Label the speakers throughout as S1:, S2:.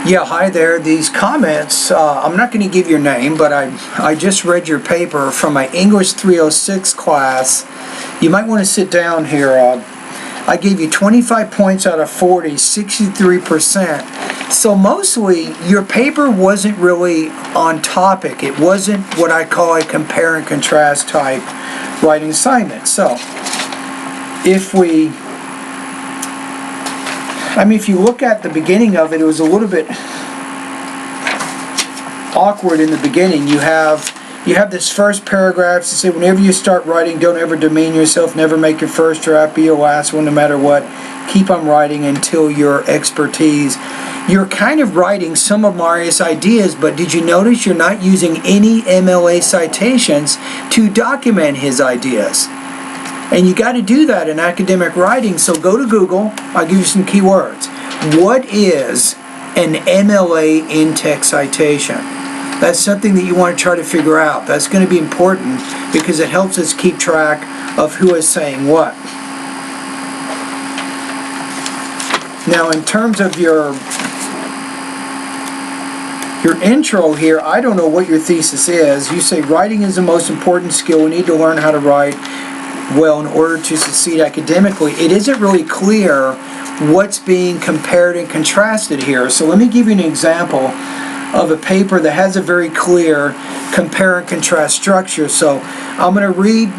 S1: Yeah, hi there. These comments, I'm not going to give your name, but I just read your paper from my English 306 class. You might want to sit down here. I gave you 25 points out of 40, 63%. So mostly, your paper wasn't really on topic. It wasn't what I call a compare and contrast type writing assignment. So, if you look at the beginning of it, it was a little bit awkward in the beginning. You have this first paragraph to say, whenever you start writing, don't ever demean yourself, never make your first draft be your last one, no matter what. Keep on writing until your expertise. You're kind of writing some of Marius' ideas, but did you notice you're not using any MLA citations to document his ideas? And you got to do that in academic writing, so go to Google. I'll give you some keywords. What is an MLA in-text citation? That's something that you want to try to figure out. That's going to be important because it helps us keep track of who is saying what. Now, in terms of your intro here, I don't know what your thesis is. You say writing is the most important skill. We need to learn how to write well in order to succeed academically. It isn't really clear what's being compared and contrasted here. So let me give you an example of a paper that has a very clear compare and contrast structure. So I'm going to read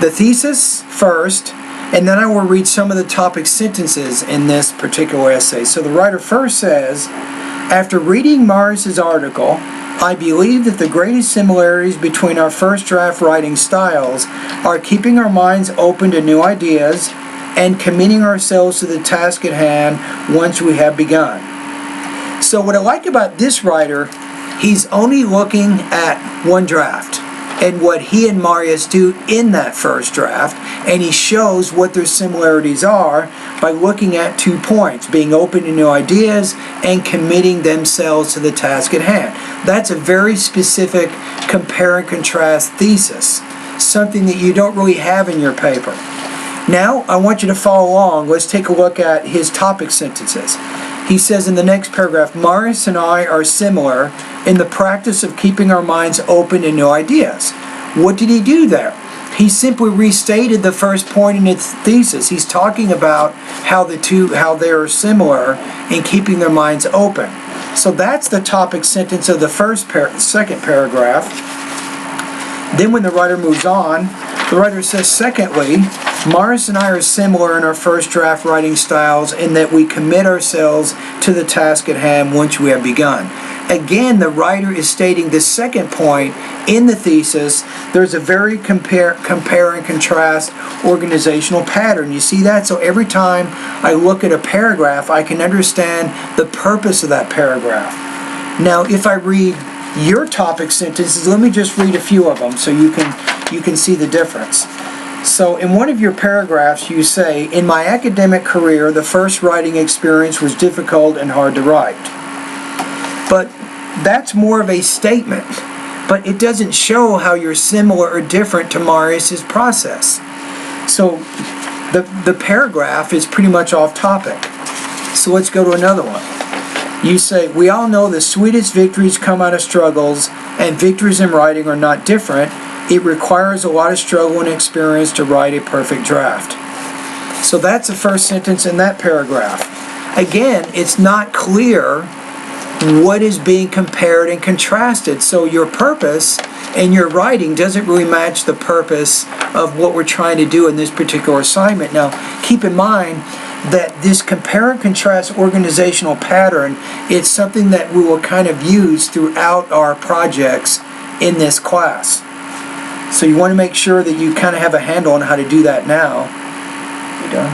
S1: the thesis first, and then I will read some of the topic sentences in this particular essay. So the writer first says, after reading Marius' article, I believe that the greatest similarities between our first draft writing styles are keeping our minds open to new ideas and committing ourselves to the task at hand once we have begun. So what I like about this writer, he's only looking at one draft and what he and Marius do in that first draft, and he shows what their similarities are by looking at 2 points, being open to new ideas and committing themselves to the task at hand. That's a very specific compare and contrast thesis, something that you don't really have in your paper. Now, I want you to follow along. Let's take a look at his topic sentences. He says in the next paragraph, Marius and I are similar in the practice of keeping our minds open to new ideas. What did he do there? He simply restated the first point in his thesis. He's talking about how they are similar in keeping their minds open. So that's the topic sentence of the second paragraph. Then when the writer moves on, the writer says, secondly, Marius and I are similar in our first draft writing styles in that we commit ourselves to the task at hand once we have begun. Again, the writer is stating the second point in the thesis. There's a very compare and contrast organizational pattern. You see that? So every time I look at a paragraph, I can understand the purpose of that paragraph. Now, if I read your topic sentences, let me just read a few of them so you can see the difference. So in one of your paragraphs you say, in my academic career, the first writing experience was difficult and hard to write. But that's more of a statement, but it doesn't show how you're similar or different to Marius' process. So the paragraph is pretty much off topic. So let's go to another one. You say, we all know the sweetest victories come out of struggles, and victories in writing are not different. It requires a lot of struggle and experience to write a perfect draft. So that's the first sentence in that paragraph. Again, it's not clear what is being compared and contrasted. So your purpose and your writing doesn't really match the purpose of what we're trying to do in this particular assignment. Now, keep in mind that this compare and contrast organizational pattern, it's something that we will kind of use throughout our projects in this class. So you want to make sure that you kind of have a handle on how to do that now. You done?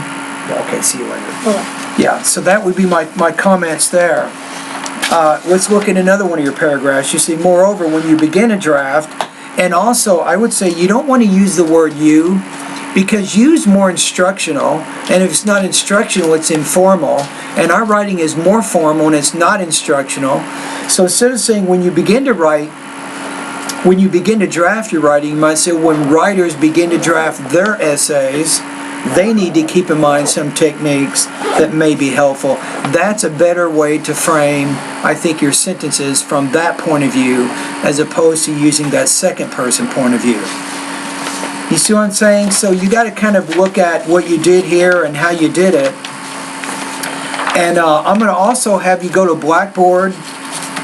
S1: Yeah, okay, see you later. Yeah, so that would be my comments there. Let's look at another one of your paragraphs. You say, moreover, when you begin a draft, and also I would say you don't want to use the word you, because you is more instructional, and if it's not instructional, it's informal, and our writing is more formal and it's not instructional. So instead of saying when you begin to write, when you begin to draft your writing, you might say when writers begin to draft their essays, they need to keep in mind some techniques that may be helpful. That's a better way to frame, I think, your sentences from that point of view, as opposed to using that second person point of view. You see what I'm saying? So you got to kind of look at what you did here and how you did it. And I'm going to also have you go to Blackboard.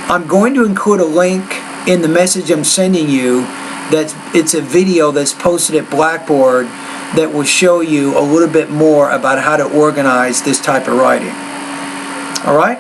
S1: I'm going to include a link in the message I'm sending you. It's a video that's posted at Blackboard that will show you a little bit more about how to organize this type of writing. All right?